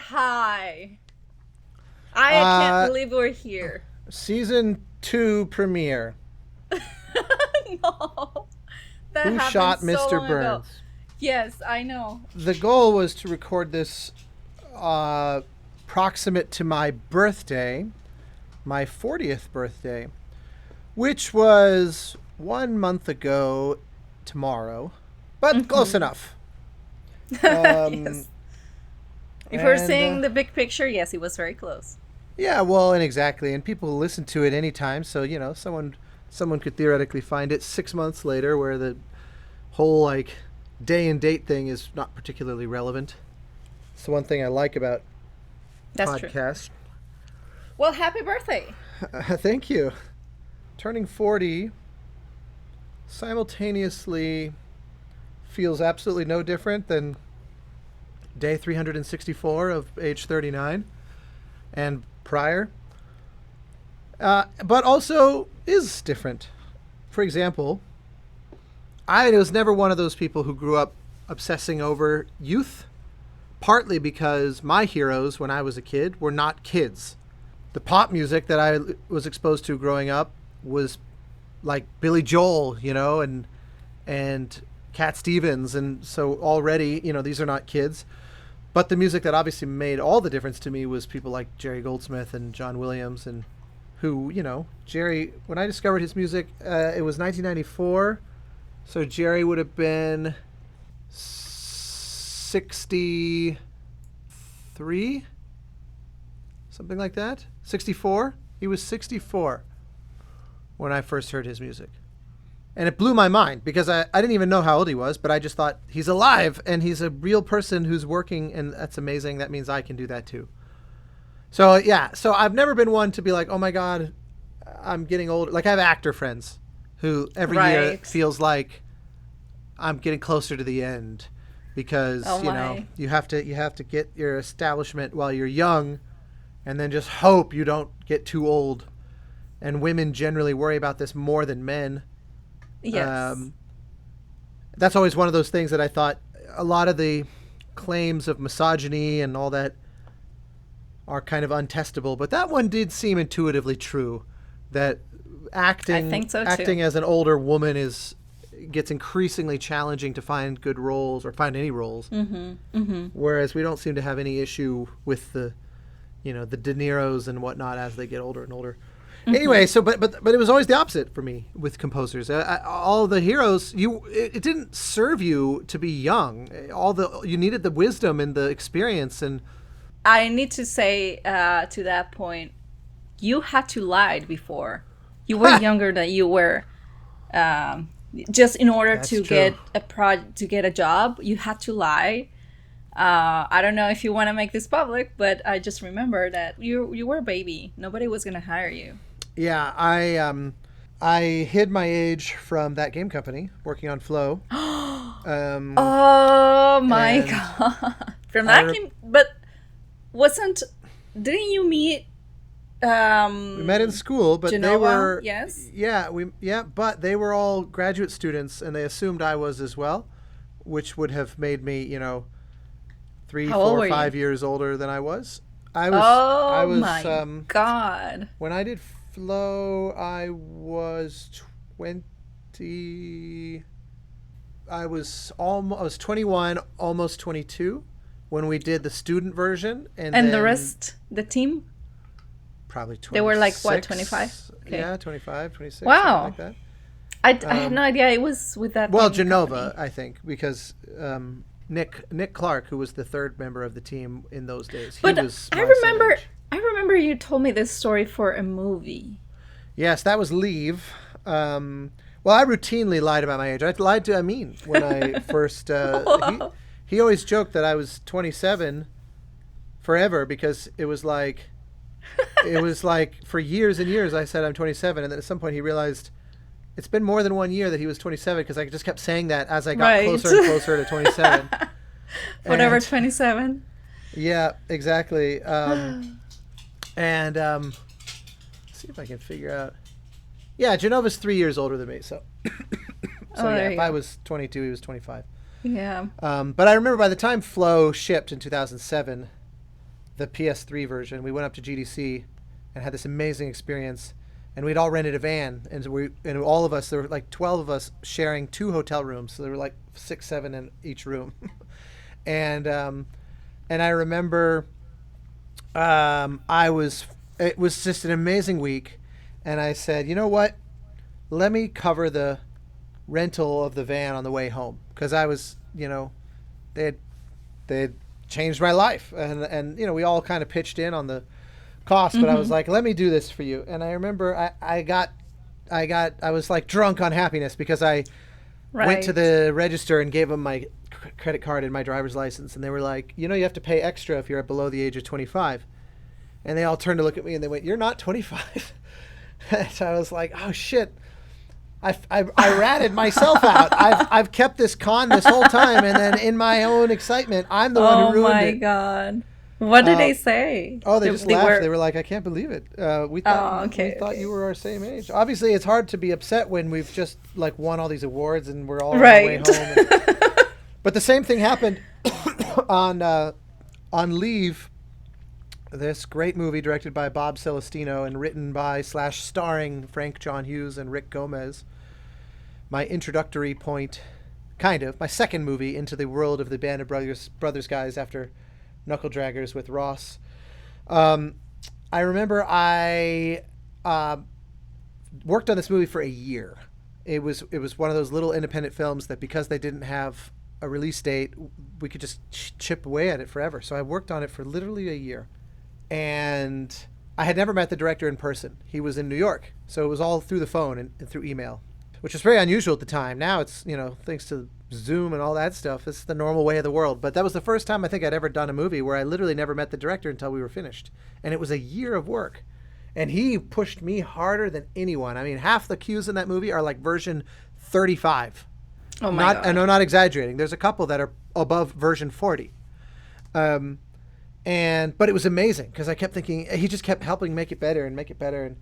hi. I can't believe we're here. Season 2 premiere. No. That Who happened shot so Mr. long ago. Burns? Yes, I know. The goal was to record this proximate to my birthday, my 40th birthday, which was 1 month ago tomorrow, but close enough. Yes. If we're seeing the big picture, yes, it was very close. Yeah, well, and exactly. And people listen to it anytime, so, you know, someone could theoretically find it 6 months later where the whole, like, day and date thing is not particularly relevant. It's the one thing I like about podcasts. True. Well, happy birthday. Thank you. Turning 40 simultaneously feels absolutely no different than day 364 of age 39 and prior. But also is different. For example, I was never one of those people who grew up obsessing over youth, partly because my heroes when I was a kid were not kids. The pop music that I was exposed to growing up was like Billy Joel, you know, and Cat Stevens, and so already, you know, these are not kids. But the music that obviously made all the difference to me was people like Jerry Goldsmith and John Williams, and who, you know, Jerry, when I discovered his music, it was 1994, so Jerry would have been 63, something like that. 64? He was 64 when I first heard his music. And it blew my mind because I didn't even know how old he was, but I just thought he's alive and he's a real person who's working, and that's amazing. That means I can do that too. So, yeah. So I've never been one to be like, oh my God, I'm getting older. Like I have actor friends who every year feels like I'm getting closer to the end because, you know, you have to get your establishment while you're young and then just hope you don't get too old. And women generally worry about this more than men. Yes. That's always one of those things that I thought a lot of the claims of misogyny and all that are kind of untestable, but that one did seem intuitively true, that acting, I think so too. Acting as an older woman gets increasingly challenging to find good roles or find any roles. Whereas we don't seem to have any issue with the, you know, the De Niros and whatnot as they get older and older. Anyway, so but it was always the opposite for me with composers. All the heroes, it didn't serve you to be young. You needed the wisdom and the experience. And I need to say to that point, you had to lie before. You were younger than you were. Just in order to get a job, you had to lie. I don't know if you want to make this public, but I just remember that you were a baby. Nobody was going to hire you. Yeah, I hid my age from that game company working on Flow. Oh my God! From that game, but didn't you meet? We met in school, but Genova? They were yes. But they were all graduate students, and they assumed I was as well, which would have made me, you know, 3, 4, 5 years older than I was. I was my God! When I did Flow, I was 20. I was 21, almost 22 when we did the student version, and then the rest, the team, probably 26. They were like what, 25? Okay. Yeah, 25, 26. Wow, like that. I had no idea it was with that. Well, Genova, company. I think, because Nick Clark, who was the third member of the team in those days, I remember you told me this story for a movie. Yes, that was Leave. Well, I routinely lied about my age. I lied to Amin when I first. He always joked that I was 27 forever because it was like for years and years I said I'm 27, and then at some point he realized it's been more than 1 year that he was 27 because I just kept saying that as I got closer and closer to 27. Whatever, 27. Yeah, exactly. See if I can figure out. Yeah, Genova's 3 years older than me, so if I was 22, he was 25. Yeah. But I remember by the time Flow shipped in 2007, the PS3 version. We went up to GDC and had this amazing experience. And we'd all rented a van, and all of us, there were like 12 of us sharing 2 hotel rooms. So there were like 6, 7 in each room. and I remember it was just an amazing week. And I said, you know what? Let me cover the rental of the van on the way home. Because I was, they had changed my life. And we all kind of pitched in on the cost, but I was like, let me do this for you. And I remember I was like drunk on happiness because I went to the register and gave them my credit card and my driver's license, and they were like, you have to pay extra if you're below the age of 25. And they all turned to look at me and they went, you're not 25. So I was like, oh shit, I ratted myself out. I've kept this con this whole time, and then in my own excitement, I'm the one who ruined it. Oh my god. What did they say? Oh, they just laughed. They were like, I can't believe it. We thought you were our same age. Obviously, it's hard to be upset when we've just like won all these awards and we're all on our way home. But the same thing happened on Leave, this great movie directed by Bob Celestino and written by / starring Frank John Hughes and Rick Gomez. My introductory point, kind of, my second movie into the world of the Band of Brothers guys after Knuckle Draggers with Ross. I remember I worked on this movie for a year. It was one of those little independent films that because they didn't have a release date, we could just chip away at it forever. So I worked on it for literally a year. And I had never met the director in person. He was in New York. So it was all through the phone and through email, which was very unusual at the time. Now it's, thanks to Zoom and all that stuff, it's the normal way of the world. But that was the first time I think I'd ever done a movie where I literally never met the director until we were finished. And it was a year of work. And he pushed me harder than anyone. I mean, half the cues in that movie are like version 35. Oh my God. And I'm not exaggerating. There's a couple that are above version 40. But it was amazing because I kept thinking, he just kept helping make it better and make it better.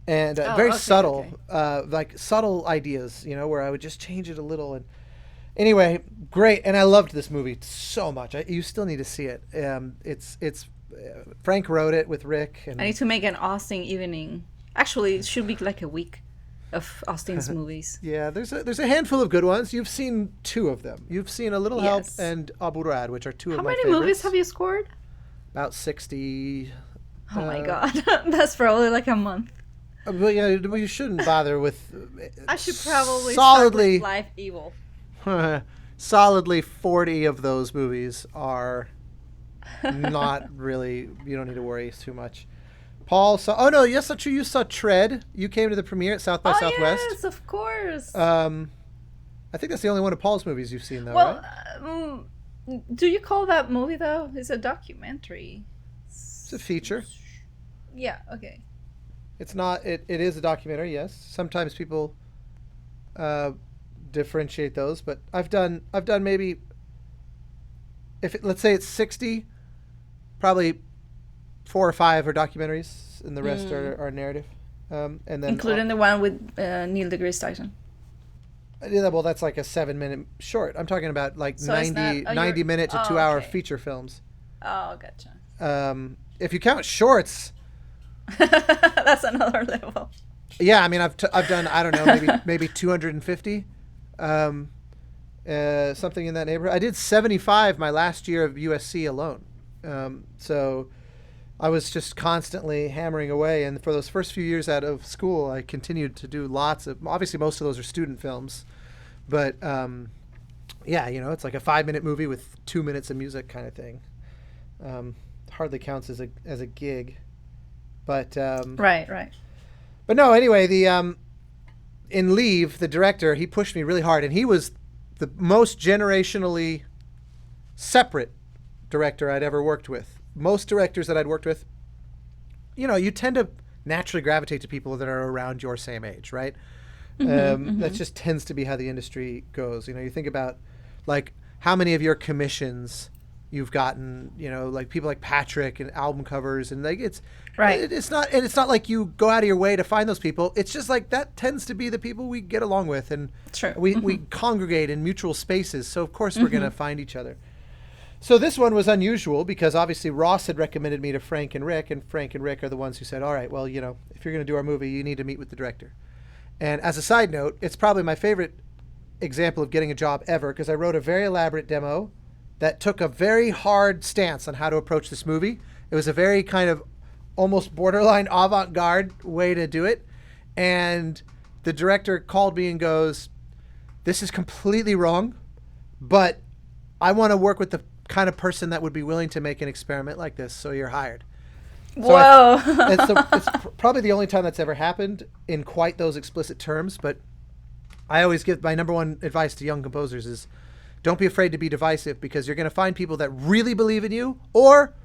And very subtle, like subtle ideas, where I would just change it a little. And anyway, great. And I loved this movie so much. You still need to see it. It's Frank wrote it with Rick. And I need to make an Austin evening. Actually, it should be like a week of Austin's movies. Yeah, there's a handful of good ones. You've seen 2 of them. You've seen A Little Help and Abu Rad, which are 2 of my favorites. How many movies have you scored? About 60. Oh my God. That's probably like a month. But yeah, you shouldn't bother with. I should probably solidly start with Life Evil. Solidly 40 of those movies are not really. You don't need to worry too much. Paul saw. Oh no, yes, that's true. You saw Tread. You came to the premiere at South by Southwest. Yes, of course. I think that's the only one of Paul's movies you've seen, though. Right? Do you call that movie though? It's a documentary. It's a feature. Yeah. Okay. It's not. It is a documentary. Yes. Sometimes people differentiate those, but I've done maybe. Let's say it's 60, probably 4 or 5 are documentaries, and the rest are narrative. And then including the one with Neil deGrasse Tyson. Yeah, well, that's like a 7-minute short. I'm talking about like So 90 minute to 2 hour feature films. Oh, gotcha. If you count shorts, that's another level. Yeah, I mean, I've done, I don't know, maybe 250, something in that neighborhood. I did 75 my last year of USC alone. So I was just constantly hammering away. And for those first few years out of school, I continued to do lots of, obviously most of those are student films. But yeah, it's like a 5-minute movie with 2 minutes of music kind of thing. Hardly counts as a gig. But right. But no, anyway, in Leave, the director, he pushed me really hard, and he was the most generationally separate director I'd ever worked with. Most directors that I'd worked with, you tend to naturally gravitate to people that are around your same age, right? That just tends to be how the industry goes. You think about like how many of your commissions you've gotten, like people like Patrick and album covers, and like it's right. It's not like you go out of your way to find those people. It's just like that tends to be the people we get along with, and True. we congregate in mutual spaces. So of course we're gonna find each other. So this one was unusual because obviously Ross had recommended me to Frank and Rick are the ones who said, all right, well, you know, if you're going to do our movie, you need to meet with the director. And as a side note, it's probably my favorite example of getting a job ever because I wrote a very elaborate demo that took a very hard stance on how to approach this movie. It was a very kind of almost borderline avant-garde way to do it. And the director called me and goes, this is completely wrong, but I want to work with the kind of person that would be willing to make an experiment like this, so you're hired. So Whoa. it's probably the only time that's ever happened in quite those explicit terms, but I always give my number one advice to young composers is don't be afraid to be divisive because you're going to find people that really believe in you or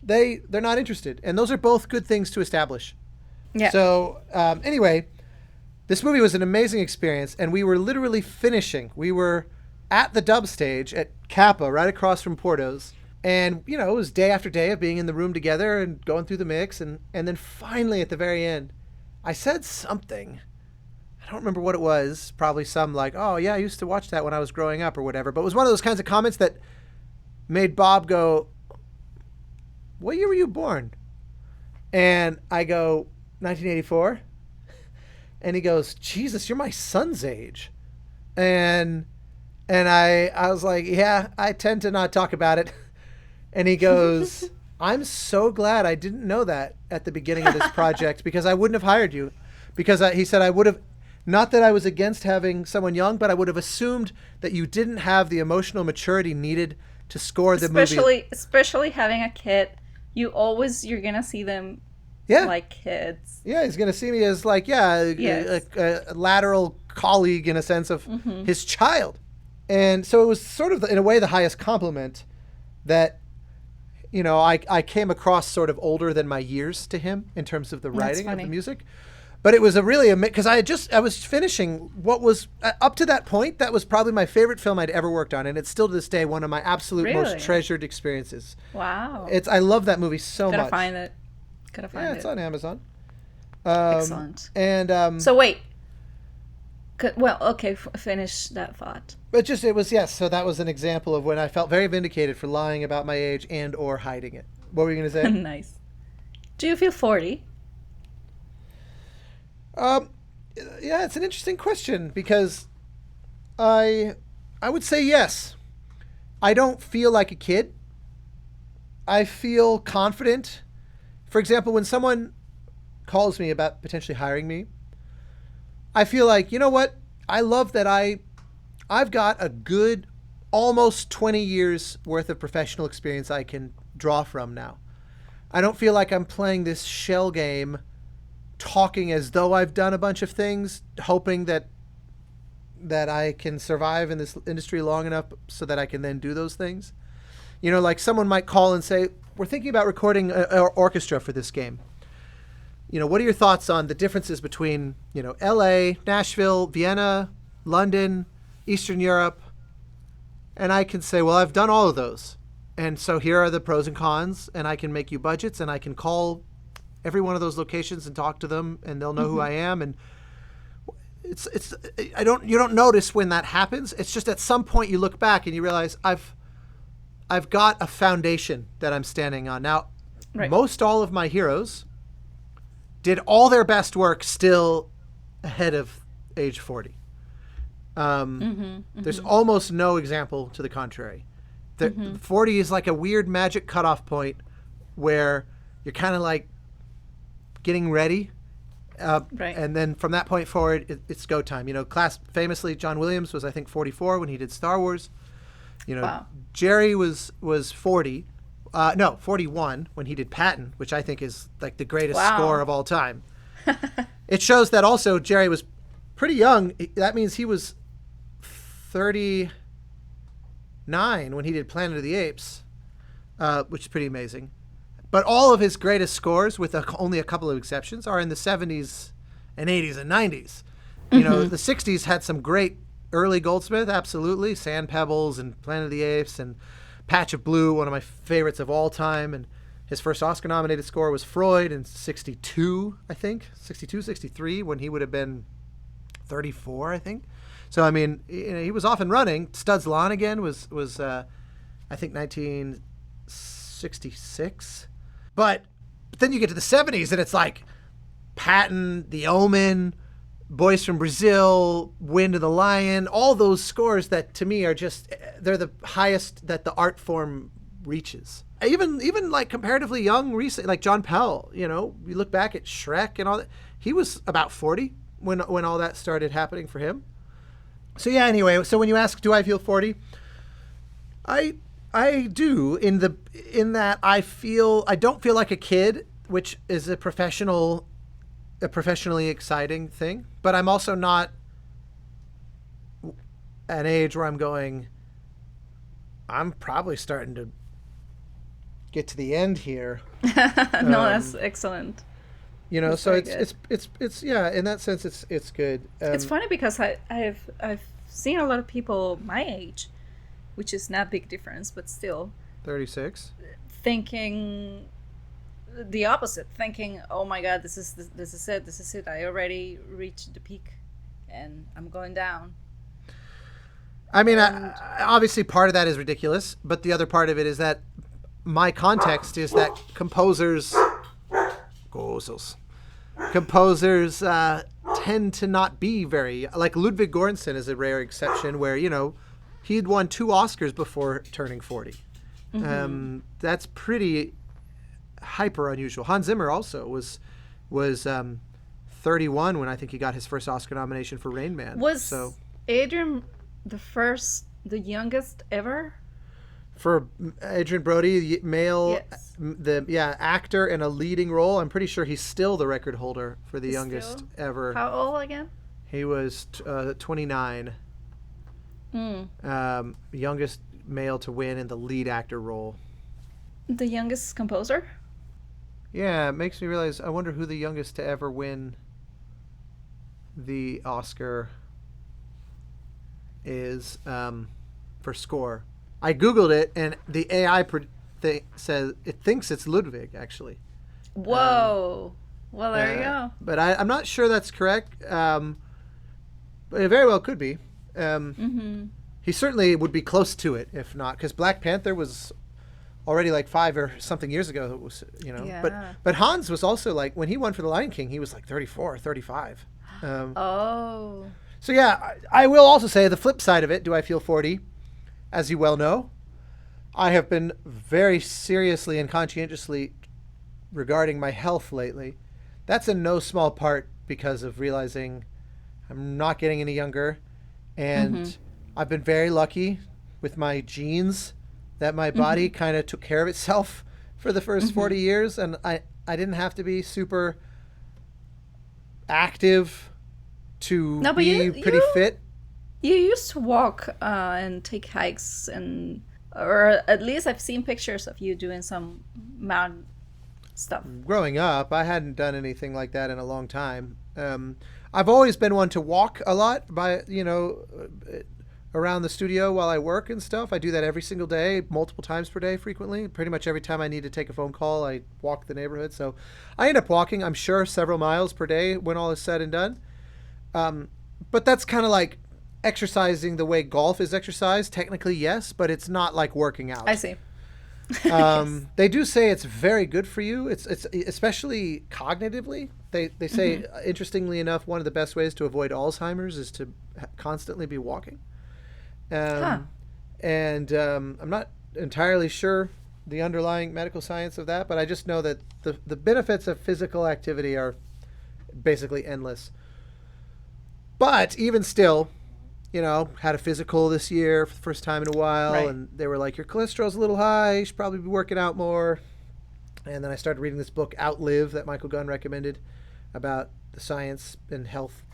they're not interested. And those are both good things to establish. Yeah. So anyway, this movie was an amazing experience and we were literally finishing. We were at the dub stage at Kappa, right across from Porto's. And, you know, it was day after day of being in the room together and going through the mix. And then finally at the very end, I said something. I don't remember what it was. Probably some like, oh, yeah, I used to watch that when I was growing up or whatever. But it was one of those kinds of comments that made Bob go, what year were you born? And I go, 1984. And he goes, Jesus, you're my son's age. And I was like, yeah, I tend to not talk about it. And he goes, I'm so glad I didn't know that at the beginning of this project because I wouldn't have hired you. Because he said I would have, not that I was against having someone young, but I would have assumed that you didn't have the emotional maturity needed to score the movie. Especially having a kid, you're going to see them like kids. Yeah, he's going to see me as like, yes. a lateral colleague in a sense of his child. And so it was sort of, in a way, the highest compliment that, you know, I came across sort of older than my years to him in terms of the writing of the music. But it was a really, because I was finishing what was, up to that point, that was probably my favorite film I'd ever worked on. And it's still to this day one of my absolute most treasured experiences. Wow. I love that movie so much. Gotta find it. Yeah, it's on Amazon. Excellent. And so wait. Well, okay, finish that thought. But it was, yes, so that was an example of when I felt very vindicated for lying about my age and or hiding it. What were you going to say? Nice. Do you feel 40? Yeah, it's an interesting question because I would say yes. I don't feel like a kid. I feel confident. For example, when someone calls me about potentially hiring me, I feel like, you know what? I love that I've got a good almost 20 years worth of professional experience I can draw from now. I don't feel like I'm playing this shell game, talking as though I've done a bunch of things, hoping that I can survive in this industry long enough so that I can then do those things. You know, like someone might call and say, we're thinking about recording an orchestra for this game. You know, what are your thoughts on the differences between, you know, LA, Nashville, Vienna, London, Eastern Europe? And I can say, well, I've done all of those. And so here are the pros and cons, and I can make you budgets, and I can call every one of those locations and talk to them, and they'll know who I am. And you don't notice when that happens. It's just at some point you look back and you realize I've got a foundation that I'm standing on. Now, most all of my heroes did all their best work still ahead of age 40. There's almost no example to the contrary. 40 is like a weird magic cutoff point where you're kind of like getting ready. And then from that point forward, it's go time. You know, famously, John Williams was, I think, 44 when he did Star Wars. You know, Jerry was 40. 41 when he did Patton, which I think is like the greatest score of all time. It shows that also Jerry was pretty young. That means he was 39 when he did Planet of the Apes, which is pretty amazing. But all of his greatest scores, with only a couple of exceptions, are in the 70s and 80s and 90s. You know, the 60s had some great early Goldsmith, absolutely. Sand Pebbles and Planet of the Apes and Patch of Blue, one of my favorites of all time. And his first Oscar-nominated score was Freud in 62, I think. 62, 63, when he would have been 34, I think. So, I mean, you know, he was off and running. Studs Lanigan was I think 1966. But then you get to the 70s and it's like Patton, The Omen, Boys from Brazil, Wind of the Lion, all those scores that to me are just, they're the highest that the art form reaches. Even like comparatively young recent, like John Pell, you look back at Shrek and all that, he was about 40 when all that started happening for him. So yeah, anyway, so when you ask, do I feel 40? I do in that I don't feel like a kid, which is a professionally exciting thing, but I'm also not at an age where I'm going, I'm probably starting to get to the end here. No, that's excellent. That's so it's yeah, in that sense it's good. It's funny because I've seen a lot of people my age, which is not a big difference, but still 36, thinking the opposite, thinking, oh my god, this is it, I already reached the peak and I'm going down. I mean, obviously part of that is ridiculous, but the other part of it is that my context is that composers tend to not be very, like Ludwig Göransson is a rare exception where, he'd won 2 Oscars before turning 40. Mm-hmm. That's pretty hyper unusual. Hans Zimmer also was 31 when I think he got his first Oscar nomination for Rain Man. Was Adrian the youngest ever? For Adrian Brody, male, yes. Actor in a leading role. I'm pretty sure he's still the record holder for the youngest ever. How old again? He was 29. Youngest male to win in the lead actor role. The youngest composer? Yeah, it makes me realize, I wonder who the youngest to ever win the Oscar is for score. I Googled it, and the AI says it thinks it's Ludwig, actually. Whoa. Well, there you go. But I'm not sure that's correct. But it very well could be. He certainly would be close to it, if not, because Black Panther was already like 5 or something years ago. It was, Yeah. But Hans was also like, when he won for The Lion King, he was like 34 or 35. Oh. So yeah, I will also say the flip side of it. Do I feel 40? As you well know, I have been very seriously and conscientiously regarding my health lately. That's in no small part because of realizing I'm not getting any younger, and I've been very lucky with my genes that my body kind of took care of itself for the first 40 years, and I didn't have to be super active to be pretty fit. You used to walk and take hikes, or at least I've seen pictures of you doing some mountain stuff. Growing up, I hadn't done anything like that in a long time. I've always been one to walk a lot around the studio while I work and stuff. I do that every single day, multiple times per day, frequently. Pretty much every time I need to take a phone call, I walk the neighborhood. So I end up walking, I'm sure, several miles per day when all is said and done. But that's kind of like exercising the way golf is exercised. Technically, yes, but it's not like working out. I see. Yes. They do say it's very good for you. It's especially cognitively. They say, interestingly enough, one of the best ways to avoid Alzheimer's is to constantly be walking. And I'm not entirely sure the underlying medical science of that, but I just know that the benefits of physical activity are basically endless. But even still, had a physical this year for the first time in a while, right. And they were like, your cholesterol's a little high, you should probably be working out more. And then I started reading this book, Outlive, that Michael Gunn recommended, about the science and health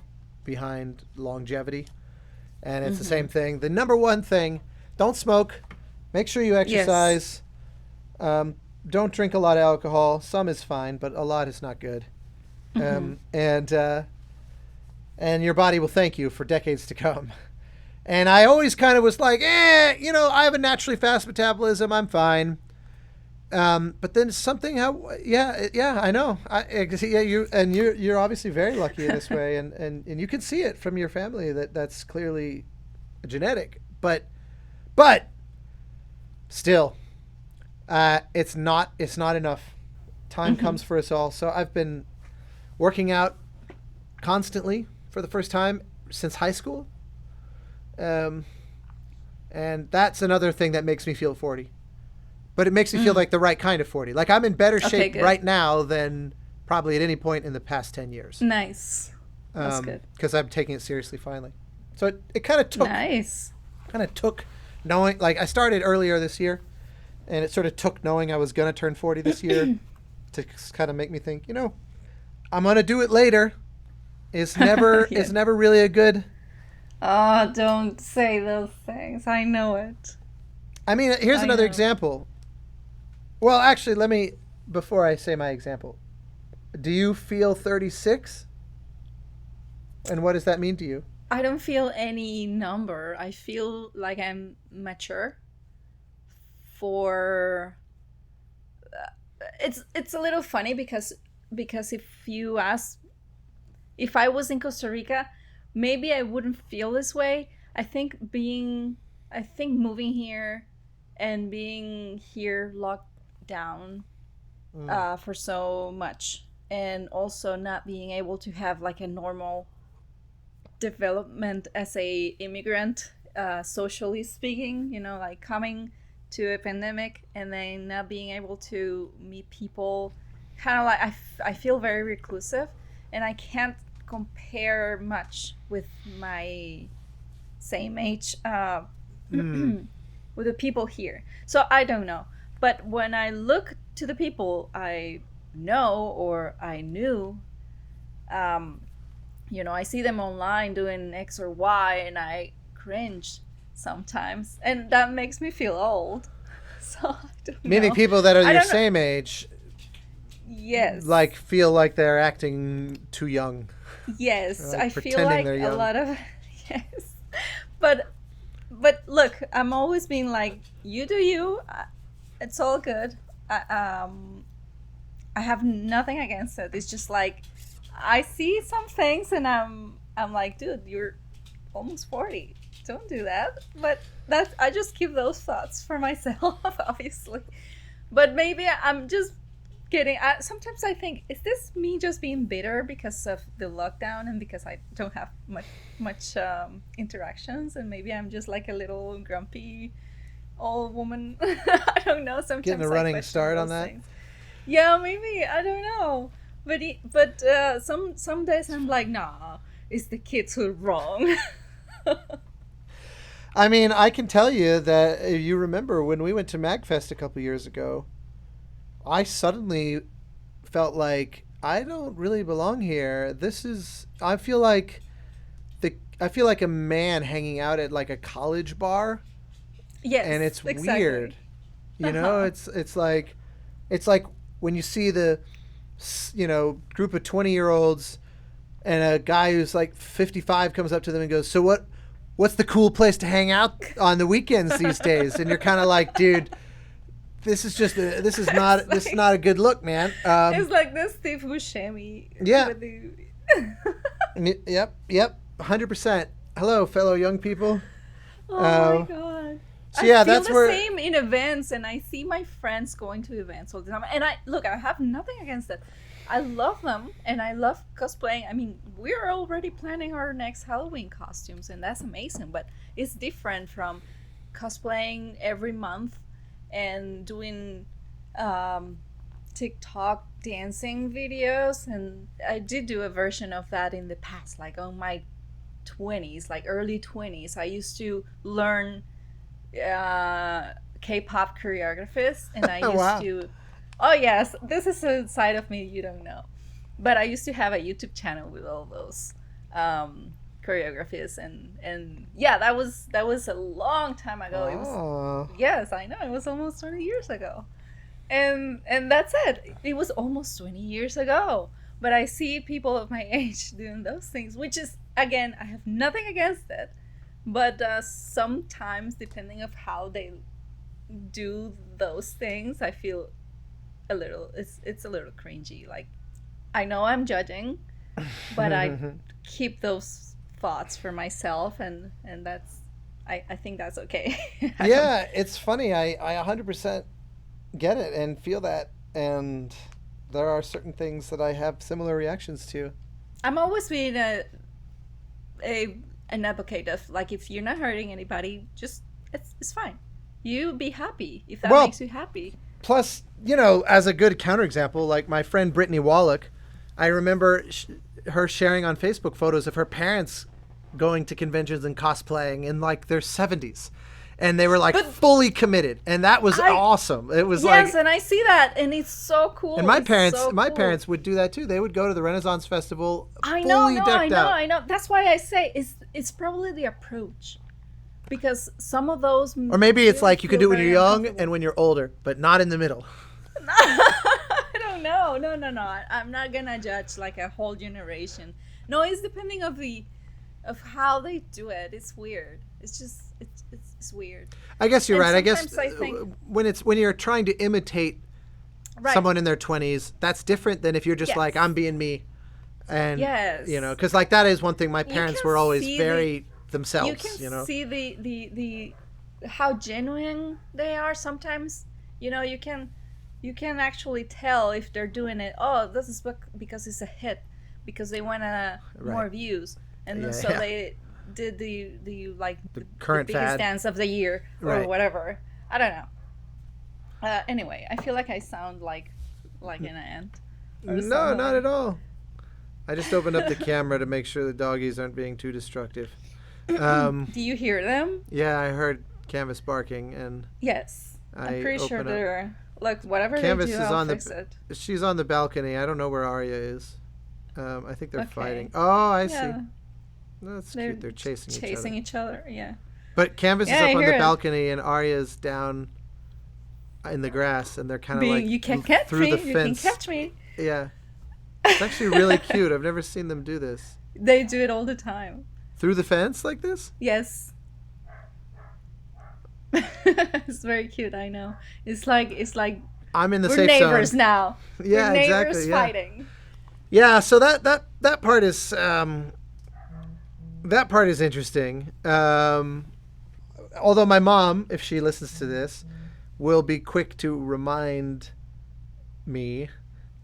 behind longevity. And it's the same thing. The number one thing, don't smoke, make sure you exercise, don't drink a lot of alcohol. Some is fine, but a lot is not good. And your body will thank you for decades to come. And I always kind of was like, I have a naturally fast metabolism. I'm fine. But then something, I know. You're obviously very lucky in this way, and you can see it from your family that's clearly genetic. But Still, it's not enough. Time comes for us all. So I've been working out constantly for the first time since high school. And that's another thing that makes me feel 40. But it makes me feel like the right kind of 40. Like I'm in better shape right now than probably at any point in the past 10 years. Nice. That's good. Because I'm taking it seriously finally. So it kind of took... Nice. Kind of took knowing... Like I started earlier this year. And it sort of took knowing I was going to turn 40 this year to kind of make me think, I'm going to do it later. It's never really a good... Oh, don't say those things. I know it. I mean, here's another example. Well, actually, before I say my example, do you feel 36? And what does that mean to you? I don't feel any number. I feel like I'm mature for... It's a little funny because if I was in Costa Rica, maybe I wouldn't feel this way. I think moving here and being here locked down for so much, and also not being able to have like a normal development as a immigrant, socially speaking, like coming to a pandemic and then not being able to meet people, kind of like I feel very reclusive, and I can't compare much with my same age with the people here. So I don't know. But when I look to the people I know or I knew, I see them online doing X or Y and I cringe sometimes. And that makes me feel old. So I don't know. Meaning people that are your same age. Yes. Like feel like they're acting too young. Yes, I feel like a lot of... Yes. But look, I'm always being like, you do you. It's all good. I have nothing against it. It's just like, I see some things and I'm like, dude, you're almost 40. Don't do that. But I just keep those thoughts for myself, obviously. But maybe I'm just kidding. Sometimes I think, is this me just being bitter because of the lockdown and because I don't have much interactions, and maybe I'm just like a little grumpy old woman? I don't know. Sometimes getting a running start on that. Things. Yeah, maybe. I don't know. But some days I'm like, nah, it's the kids who are wrong. I mean, I can tell you that you remember when we went to MagFest a couple years ago, I suddenly felt like I don't really belong here. I feel like a man hanging out at like a college bar. Yes, and it's exactly. Weird. It's like when you see the group of 20-year-olds and a guy who's like 55 comes up to them and goes, "So what's the cool place to hang out on the weekends these days?" And you're kind of like, dude, this is not a good look, man. It's like this Steve Buscemi. Yeah. Yep. 100%. Hello, fellow young people. Oh my God. So yeah, I feel that's the where same in events, and I see my friends going to events all the time. And I have nothing against it. I love them, and I love cosplaying. I mean, we're already planning our next Halloween costumes, and that's amazing. But it's different from cosplaying every month and doing TikTok dancing videos. And I did do a version of that in the past, like on my 20s, like early 20s. I used to learn K-pop choreographers, and I used wow. to... Oh yes, this is a side of me you don't know. But I used to have a YouTube channel with all those choreographies, and yeah, that was a long time ago. It was, yes, I know, it was almost 20 years ago. And that's it. It was almost 20 years ago. But I see people of my age doing those things, which is, again, I have nothing against it. But sometimes, depending of how they do those things, I feel it's a little cringy. Like, I know I'm judging, but I keep those thoughts for myself, and that's, I think that's okay. Yeah, it's funny. I 100% get it and feel that. And there are certain things that I have similar reactions to. I'm always being a an advocate of like if you're not hurting anybody, just it's fine. You be happy if that Well, makes you happy. plus, you know, as a good counterexample, like my friend Brittany Wallach, I remember her sharing on Facebook photos of her parents going to conventions and cosplaying in like their 70s. And they were like fully committed, and that was awesome. It was yes, and I see that, and it's so cool. And my parents would do that too. They would go to the Renaissance Festival I know, fully decked out. I know. That's why I say it's probably the approach, because some of those. Or maybe it's like you can do it when you're young and when you're older, but not in the middle. I don't know. No. I'm not gonna judge like a whole generation. No, it's depending of how they do it. It's weird. It's just it's weird. I guess you're right. I guess think, when you're trying to imitate someone in their 20s, that's different than if you're just like, I'm being me. And you know, because like that is one thing my parents were always very themselves. You can see the how genuine they are sometimes. You know, you can actually tell if they're doing it. Oh, this is because it's a hit, because they want more views, and then they did the current the biggest fad dance of the year or whatever. I don't know. Anyway, I feel like I sound like an ant. No, not at all. I just opened up the camera to make sure the doggies aren't being too destructive. Do you hear them? Yeah, I heard Canvas barking, and yes, I'm pretty sure they're like whatever Canvas they do. I'll fix it. She's on the balcony. I don't know where Aria is. I think they're fighting. Oh, I see. That's cute. They're chasing each other. Yeah. But Canvas is up on the balcony, and Aria's down in the grass, and they're kind of like you can catch through me. the fence. You can catch me. Yeah. It's actually really cute. I've never seen them do this. They do it all the time. Through the fence like this? Yes. It's very cute. I know. It's like I'm in the we're safe neighbors zone. now. Yeah, we're neighbors exactly. Yeah. Fighting. Yeah. So that part is interesting. Although my mom, if she listens to this, will be quick to remind me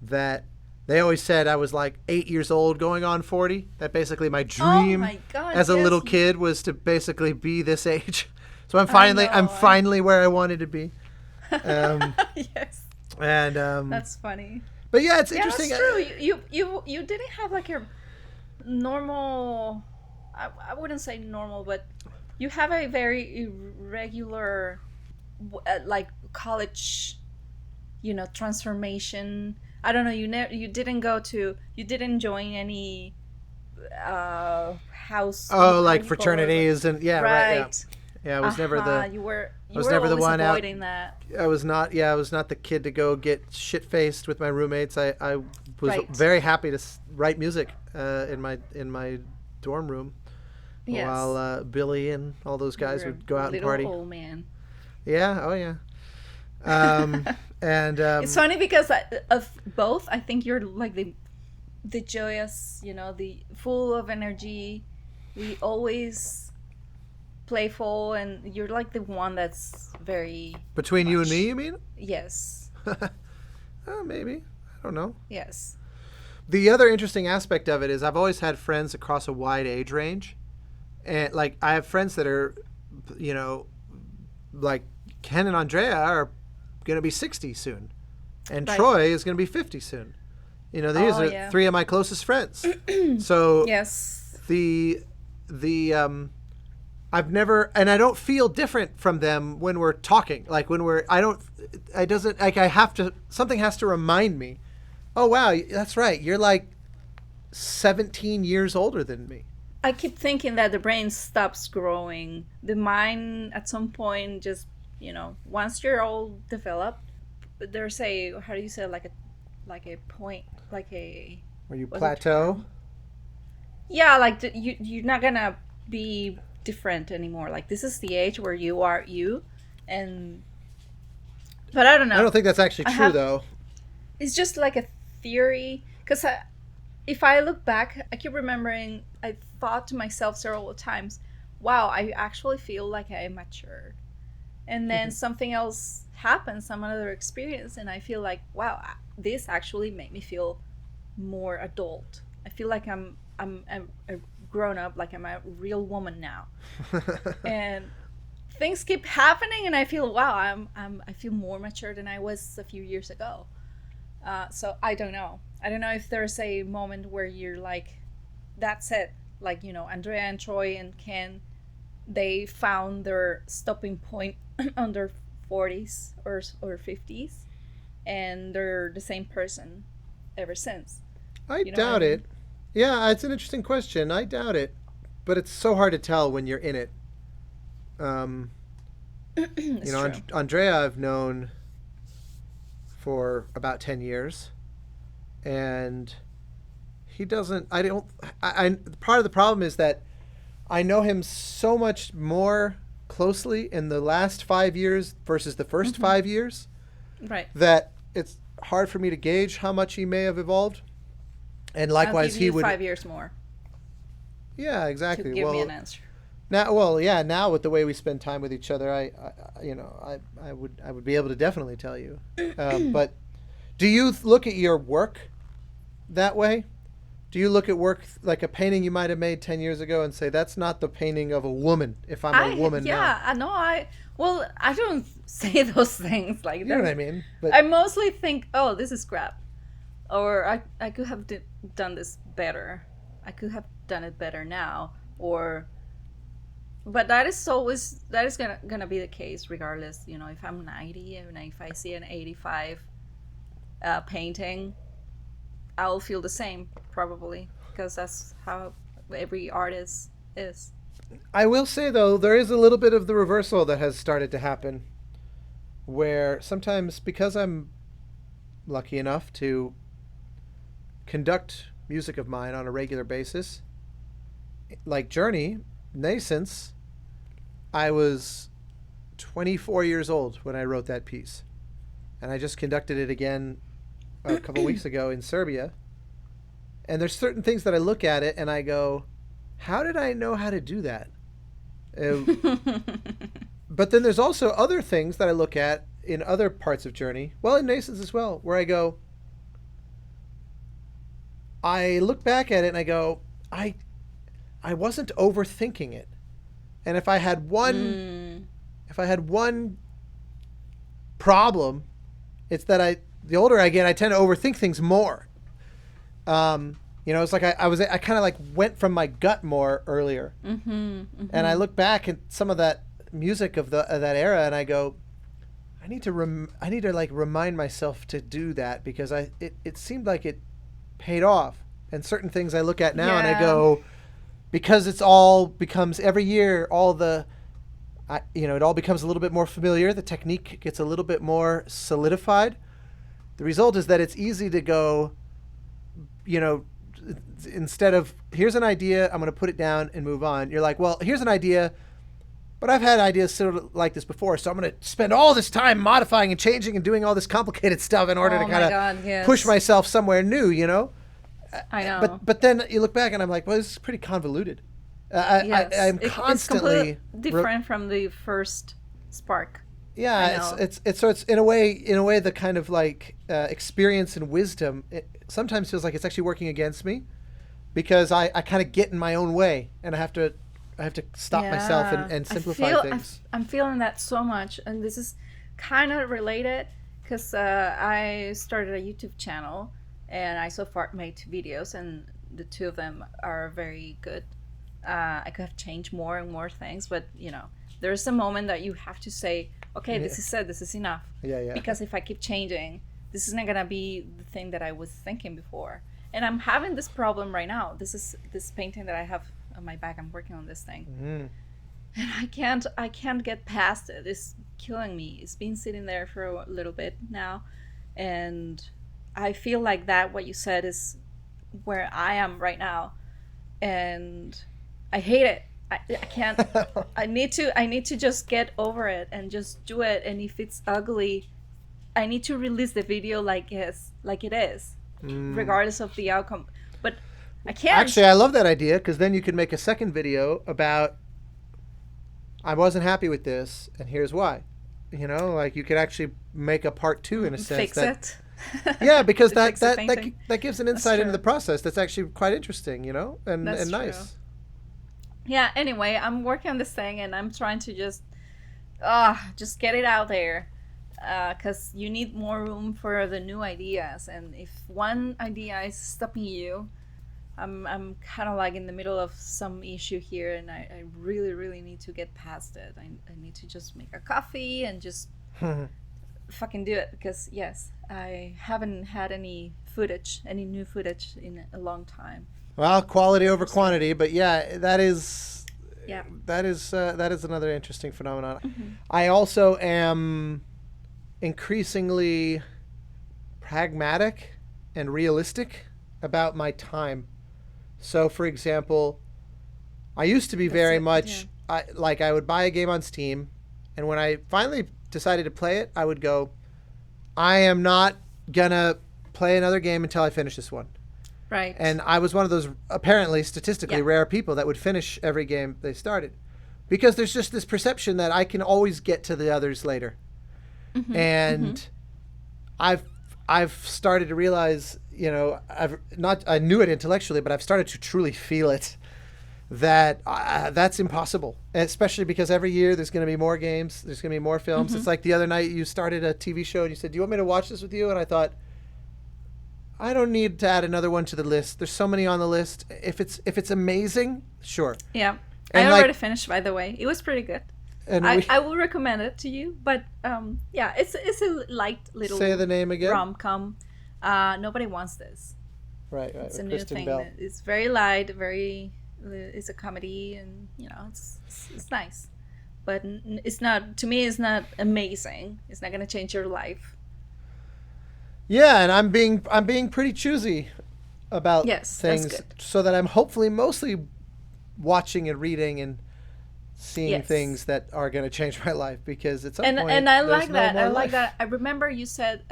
that they always said I was like 8 years old going on 40. That basically my dream as a little kid was to basically be this age. So I'm finally where I wanted to be. Yes. And that's funny. But yeah, it's interesting. That's true. You didn't have like a normal. I wouldn't say normal, but you have a very irregular, like college, transformation. I don't know. You didn't join any house. Oh, like fraternities and right. Right. Yeah, I was never the. You were never the one avoiding that. I was not. Yeah, I was not the kid to go get shit faced with my roommates. I was very happy to write music in my dorm room, while Billy and all those guys would go out and party. Old man. Yeah. Oh yeah. And it's funny because of both. I think you're like the joyous, the full of energy, the always playful, and you're like the one that's very between you and me, you mean? Yes. Maybe. I don't know. Yes. The other interesting aspect of it is I've always had friends across a wide age range, and like I have friends that are, like Ken and Andrea are going to be 60 soon, and Troy is going to be 50 soon. These are three of my closest friends. So yes, the I've never, and I don't feel different from them when we're talking. Like something has to remind me, oh wow, that's right, you're like 17 years older than me. I keep thinking that the brain stops growing. The mind at some point just, once you're all developed, there's how do you say, like a point, like a... Where you plateau? Yeah, like you're not gonna be different anymore. Like this is the age where you are you, but I don't know. I don't think that's actually true though. It's just like a theory, because if I look back, I keep remembering I thought to myself several times, wow, I actually feel like I matured. And then something else happens, some other experience, and I feel like, wow, this actually made me feel more adult. I feel like I'm a grown up, like I'm a real woman now. And things keep happening, and I feel, wow, I feel more mature than I was a few years ago. So I don't know. I don't know if there's a moment where you're like, that's it. Like, Andrea and Troy and Ken, they found their stopping point on their 40s or 50s, and they're the same person ever since. I You know what I doubt mean? it. Yeah, it's an interesting question. I doubt it, but it's so hard to tell when you're in it. Um, It's true. Andrea I've known for about 10 years, and he doesn't. I don't. Part of the problem is that I know him so much more closely in the last 5 years versus the first Hmm. 5 years Right. that it's hard for me to gauge how much he may have evolved. And I'll likewise, give he you would. 5 years more Yeah, to exactly. give me an Well, answer. now, well, yeah. Now with the way we spend time with each other, I would be able to definitely tell you. But do you look at your work that way? Do you look at work like a painting you might have made 10 years ago and say that's not the painting of a woman? If I'm a woman now, Yeah, I know. Well, I don't say those things like you know what that. I mean. But I mostly think, oh, this is crap, or I could have done this better. I could have done it better now, or but that is gonna be the case regardless. If I'm 90 and if I see an 85 painting, I'll feel the same probably because that's how every artist is. I will say though, there is a little bit of the reversal that has started to happen, where sometimes because I'm lucky enough to conduct music of mine on a regular basis, like Journey, Nascence, I was 24 years old when I wrote that piece. And I just conducted it again a couple weeks ago in Serbia. And there's certain things that I look at it and I go, how did I know how to do that? Uh, but then there's also other things that I look at in other parts of Journey, well, in Nascence as well, where I look back at it and I go, I, I wasn't overthinking it. And Mm, if I had one problem, it's that the older I get, I tend to overthink things more. It's like I kind of like went from my gut more earlier, mm-hmm, and I mm-hmm. look back at some of that music of that era, and I go, I need to like remind myself to do that because it seemed like it paid off, and certain things I look at now and I Yeah. go, because it's all becomes every year all the it all becomes a little bit more familiar. The technique gets a little bit more solidified. The result is that it's easy to go, you know, instead of here's an idea, I'm going to put it down and move on. You're like, well, here's an idea, but I've had ideas sort of like this before, so I'm going to spend all this time modifying and changing and doing all this complicated stuff in order to Oh kind my of God, push yes. myself somewhere new. I know. But then you look back and I'm like, well, this is pretty convoluted. Yes. I'm It's completely constantly different from the first spark. I yeah, know. it's in a way the kind of like experience and wisdom. It sometimes feels like it's actually working against me because I kind of get in my own way and I have to stop myself Yeah. and I simplify feel things. I'm feeling that so much, and this is kind of related because I started a YouTube channel, and I so far made 2 videos, and the two of them are very good. I could have changed more and more things, but there's a moment that you have to say, okay, Yeah, this is it, this is enough. yeah, yeah. Because if I keep changing, this is not gonna be the thing that I was thinking before. And I'm having this problem right now. This is this painting that I have on my back. I'm working on this thing. Mm. And I can't get past it. It's killing me. It's been sitting there for a little bit now. And I feel like that what you said is where I am right now. And I hate it. I can't. I need to just get over it and just do it. And if it's ugly, I need to release the video like it is, Mm. regardless of the outcome. But I can't. Actually, I love that idea because then you can make a second video about I wasn't happy with this, and here's why. Like you could actually make a part 2 in a sense. Fix it. Yeah, because To that fix the that, that painting. that gives an That's insight into true. the process. That's actually quite interesting, and That's and true. nice. Yeah, anyway, I'm working on this thing and I'm trying to just get it out there. Because you need more room for the new ideas. And if one idea is stopping you, I'm kind of like in the middle of some issue here and I really, really need to get past it. I need to just make a coffee and just fucking do it. Because, yes, I haven't had any new footage in a long time. Well, quality over quantity, but yeah, that is Yeah. that is another interesting phenomenon. Mm-hmm. I also am increasingly pragmatic and realistic about my time. So, for example, I used to be very much I would buy a game on Steam, and when I finally decided to play it, I would go, I am not gonna play another game until I finish this one. Right. And I was one of those apparently statistically rare people that would finish every game they started, because there's just this perception that I can always get to the others later. Mm-hmm. And I've started to realize, I knew it intellectually, but I've started to truly feel it, that that's impossible, especially because every year there's going to be more games, there's going to be more films. It's like the other night you started a TV show and you said, do you want me to watch this with you? And I thought, I don't need to add another one to the list. There's so many on the list. If it's amazing, sure. Yeah. And I already finished, by the way. It was pretty good. And I will recommend it to you, but yeah, it's a light little say the name again. rom-com. Nobody wants this. Right. It's a new Kristen thing. Bell. It's very light, it's a comedy, and it's nice, but it's not, to me, it's not amazing. It's not gonna change your life. Yeah, and I'm being pretty choosy about Yes, things, that's good. so that I'm hopefully mostly watching and reading and seeing Yes. things that are going to change my life, because at some And point I there's like no that. more I like life. that. I remember you said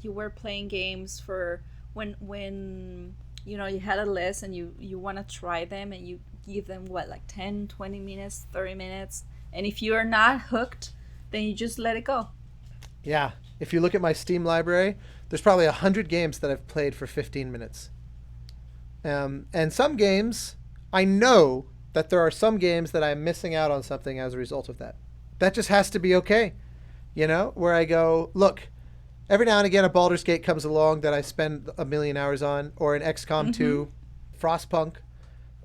you were playing games for when you had a list and you want to try them, and you give them what, like 10, 20 minutes, 30 minutes, and if you're not hooked, then you just let it go. Yeah, if you look at my Steam library, there's probably 100 games that I've played for 15 minutes. And some games, I know that there are some games that I'm missing out on something as a result of that. That just has to be okay. Where I go, look, every now and again a Baldur's Gate comes along that I spend a million hours on, or an XCOM 2, Frostpunk,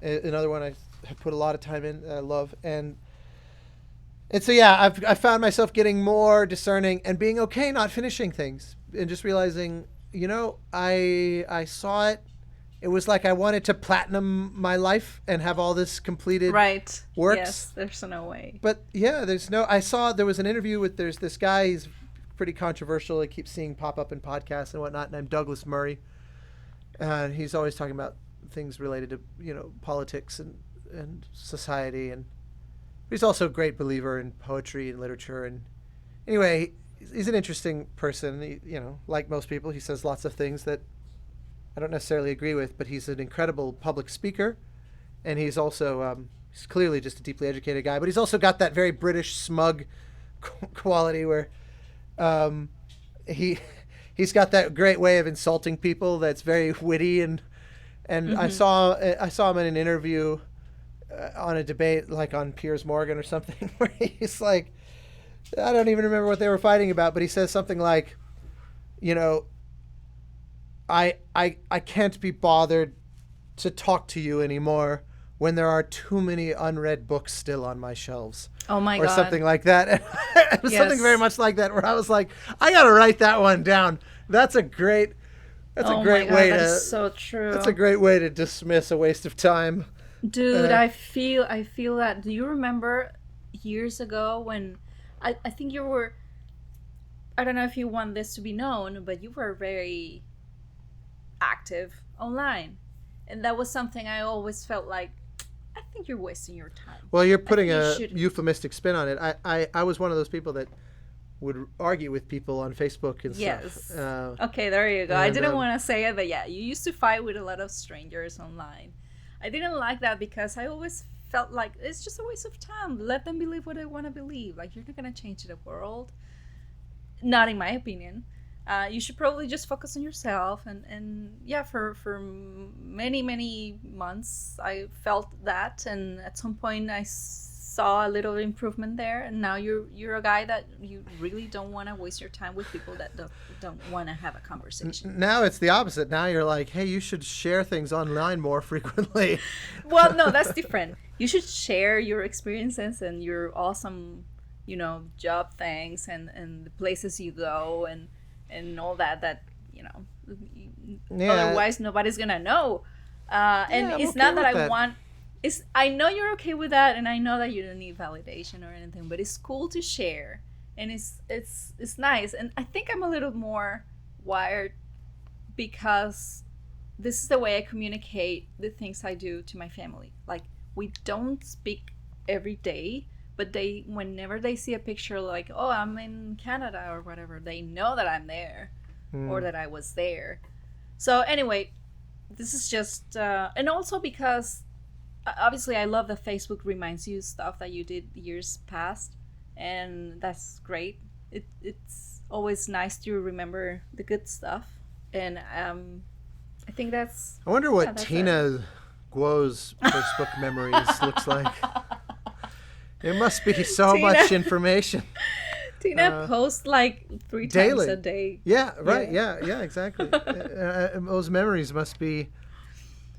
another one I put a lot of time in, I love. And so, yeah, I've found myself getting more discerning and being okay not finishing things, and just realizing, I saw it. It was like I wanted to platinum my life and have all this completed Right. works. Yes, there's no way. But yeah, I saw there was an interview with, there's this guy, he's pretty controversial. I keep seeing pop up in podcasts and whatnot, named Douglas Murray. And he's always talking about things related to, politics and society. And he's also a great believer in poetry and literature. And anyway, he's an interesting person. He, like most people, he says lots of things that I don't necessarily agree with, but he's an incredible public speaker, and he's also he's clearly just a deeply educated guy. But he's also got that very British smug quality where he's got that great way of insulting people that's very witty, and I saw him in an interview on a debate, like on Piers Morgan or something, where he's like, I don't even remember what they were fighting about, but he says something like, I can't be bothered to talk to you anymore when there are too many unread books still on my shelves. Oh my God. Or something like that. It was something very much like that, where I was like, I got to write that one down. That's a great way that is so true. That's a great way to dismiss a waste of time. Dude, I feel that. Do you remember years ago when I think you were, I don't know if you want this to be known, but you were very active online, and that was something I always felt like, I think you're wasting your time. Well, you're putting a euphemistic spin on it. I was one of those people that would argue with people on Facebook and stuff. Okay, there you go. I didn't want to say it, but yeah, you used to fight with a lot of strangers online. I didn't like that because I always felt like it's just a waste of time. Let them believe what they want to believe. Like, you're not gonna change the world. Not in my opinion. You should probably just focus on yourself. And yeah, for many months I felt that, and at some point I saw a little improvement there. And now you're a guy that you really don't want to waste your time with people that don't want to have a conversation. Now it's the opposite. Now you're like, hey, you should share things online more frequently. Well, no, that's different. You should share your experiences and your awesome, job things and the places you go and all that, otherwise nobody's gonna know. And it's not that I want. I know you're okay with that, and I know that you don't need validation or anything, but it's cool to share, and it's nice. And I think I'm a little more wired because this is the way I communicate the things I do to my family. Like, we don't speak every day, but whenever they see a picture like, oh, I'm in Canada or whatever, they know that I'm there or that I was there. So anyway, this is just, and also because obviously I love that Facebook reminds you stuff that you did years past, and that's great. It's always nice to remember the good stuff, and I think that's. I wonder what Tina Guo's Facebook memories looks like. It must be so much information. Tina posts like 3 daily. times a day. Yeah, right. Yeah, exactly. Those memories must be.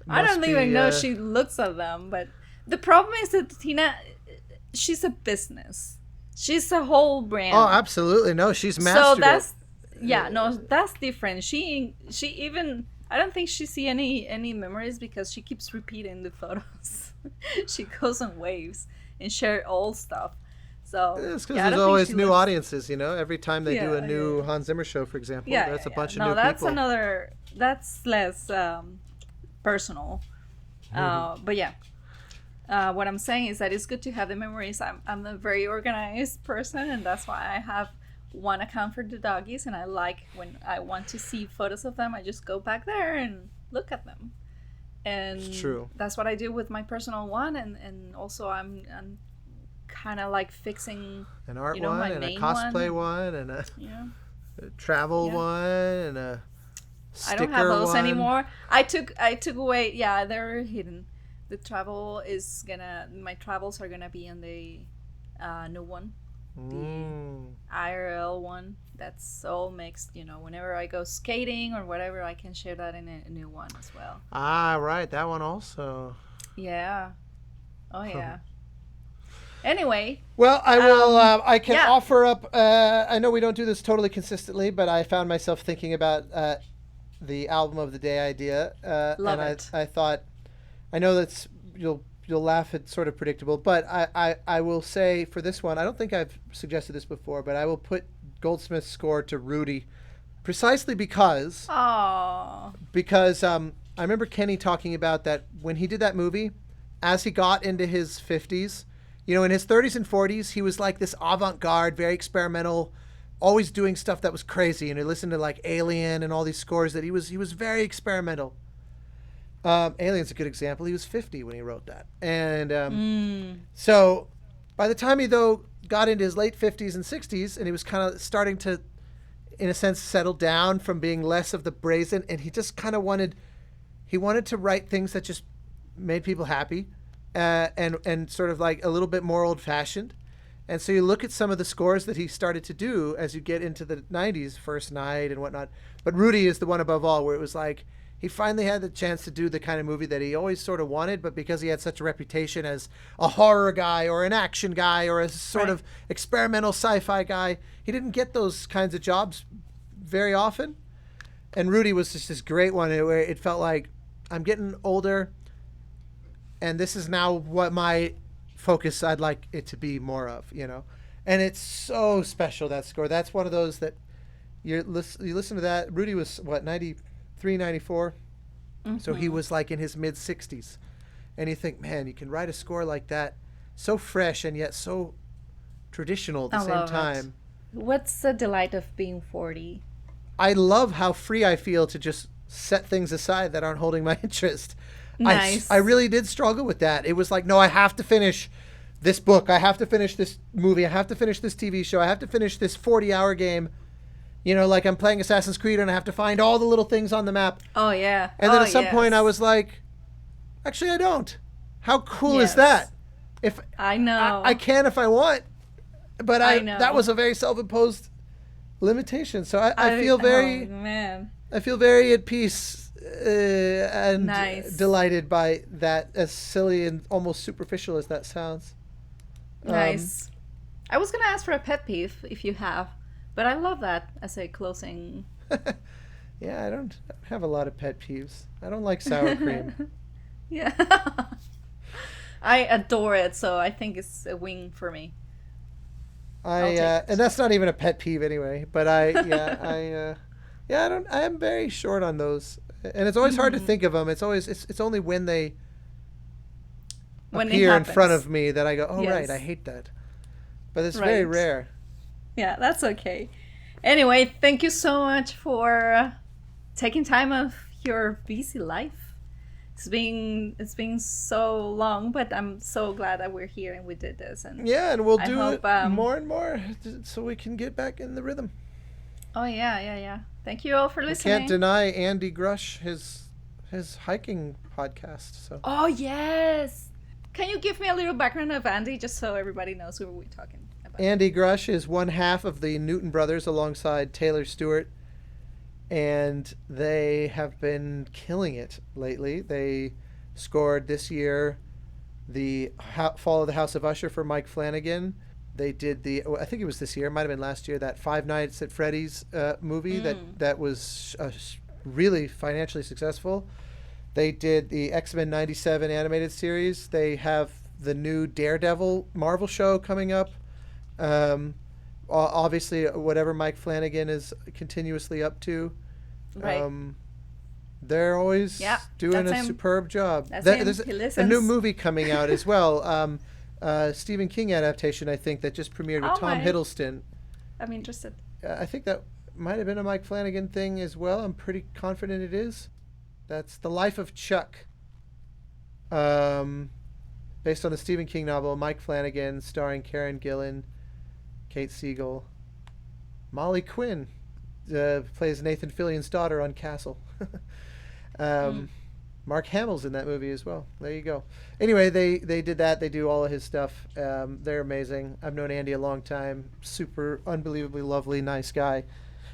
I don't even know she looks at them, but the problem is that Tina, she's a business. She's a whole brand. Oh, absolutely. No, she's mastered that's different. She even, I don't think she see any memories because she keeps repeating the photos. She goes on waves and share old stuff. So it's because there's always new audiences, every time they do a new Hans Zimmer show, for example. That's a bunch of new people. That's less personal. But yeah, what I'm saying is that it's good to have the memories. I'm a very organized person, and that's why I have one account for the doggies, and I like when I want to see photos of them, I just go back there and look at them. And it's true. That's what I do with my personal one, and also I'm kind of like fixing an art one and a cosplay one and a travel one and a sticker. I don't have those one anymore. I took away. Yeah, they're hidden. The my travels are gonna be in the new one, the IRL one. That's all mixed. Whenever I go skating or whatever, I can share that in a new one as well. Ah, right, that one also. Yeah. Oh yeah. Anyway. Well, I will. I can offer up. I know we don't do this totally consistently, but I found myself thinking about the album of the day idea. Love it. I thought. I know that's you'll laugh. It's sort of predictable, but I will say for this one, I don't think I've suggested this before, but I will put Goldsmith's score to Rudy, precisely because. Aww. Because I remember Kenny talking about that when he did that movie, as he got into his 50s. In his 30s and 40s, he was like this avant-garde, very experimental, always doing stuff that was crazy. And he listened to like Alien and all these scores that he was very experimental. Alien's a good example. He was 50 when he wrote that. And so by the time he, though, got into his late 50s and 60s, and he was kind of starting to, in a sense, settle down from being less of the brazen, and he just kind of wanted to write things that just made people happy. And sort of like a little bit more old-fashioned. And so you look at some of the scores that he started to do as you get into the 90s, First Night and whatnot. But Rudy is the one above all where it was like he finally had the chance to do the kind of movie that he always sort of wanted, but because he had such a reputation as a horror guy or an action guy or a sort of experimental sci-fi guy, he didn't get those kinds of jobs very often. And Rudy was just this great one where it felt like I'm getting older, and this is now what my focus I'd like it to be more of, And it's so special, that score. That's one of those that you listen to that. Rudy was, 93, 94? Mm-hmm. So he was like in his mid-60s. And you think, man, you can write a score like that, so fresh and yet so traditional at the same time. What's the delight of being 40? I love how free I feel to just set things aside that aren't holding my interest. Nice. I really did struggle with that. It was like, no, I have to finish this book. I have to finish this movie. I have to finish this TV show. I have to finish this 40-hour game. You know, like I'm playing Assassin's Creed and I have to find all the little things on the map. Oh, yeah. And then at some point I was like, actually, I don't. How cool is that? If I know. I can if I want. But I know. That was a very self-imposed limitation. So I feel very... Oh, man. I feel very at peace and Nice. delighted by that, as silly and almost superficial as that sounds. Nice. I was going to ask for a pet peeve if you have, but I love that as a closing. Yeah, I don't have a lot of pet peeves. I don't like sour cream. Yeah. I adore it, so I think it's a wing for me. And that's not even a pet peeve anyway, but I am very short on those. And it's always hard to think of them. It's only when they appear in front of me that I go, oh, right, I hate that. But it's very rare. Yeah, that's okay. Anyway, thank you so much for taking time of your busy life. It's been so long, but I'm so glad that we're here and we did this. And and we'll do it more and more so we can get back in the rhythm. Oh, yeah. Thank you all for listening. I can't deny Andy Grush his hiking podcast. So. Oh, yes. Can you give me a little background of Andy, just so everybody knows who we're talking about? Andy Grush is one half of the Newton Brothers alongside Taylor Stewart, and they have been killing it lately. They scored this year the Fall of the House of Usher for Mike Flanigan. They did I think it was this year, it might have been last year, that Five Nights at Freddy's movie that was really financially successful. They did the X-Men 97 animated series. They have the new Daredevil Marvel show coming up. Obviously, whatever Mike Flanigan is continuously up to. Right. They're always doing a superb job. There's a new movie coming out as well. Stephen King adaptation, I think, that just premiered with Tom Hiddleston. I'm interested. I think that might have been a Mike Flanagan thing as well. I'm pretty confident it is. That's The Life of Chuck, based on the Stephen King novel, Mike Flanagan, starring Karen Gillan, Kate Siegel. Molly Quinn plays Nathan Fillion's daughter on Castle. Mark Hamill's in that movie as well. There you go. Anyway, they did that. They do all of his stuff. They're amazing. I've known Andy a long time. Super, unbelievably lovely, nice guy.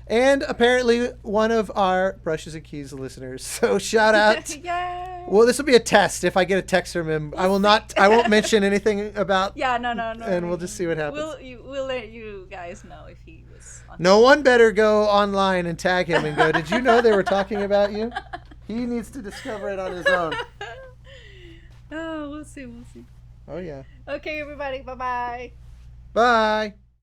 And apparently one of our Brushes and Keys listeners. So shout out. Yay. Well, this will be a test. If I get a text from him, I won't mention anything about. No. And we'll just see what happens. We'll let you guys know if he was on. No one better go online and tag him and go, did you know they were talking about you? He needs to discover it on his own. Oh, we'll see. Oh, yeah. Okay, everybody. Bye-bye. Bye.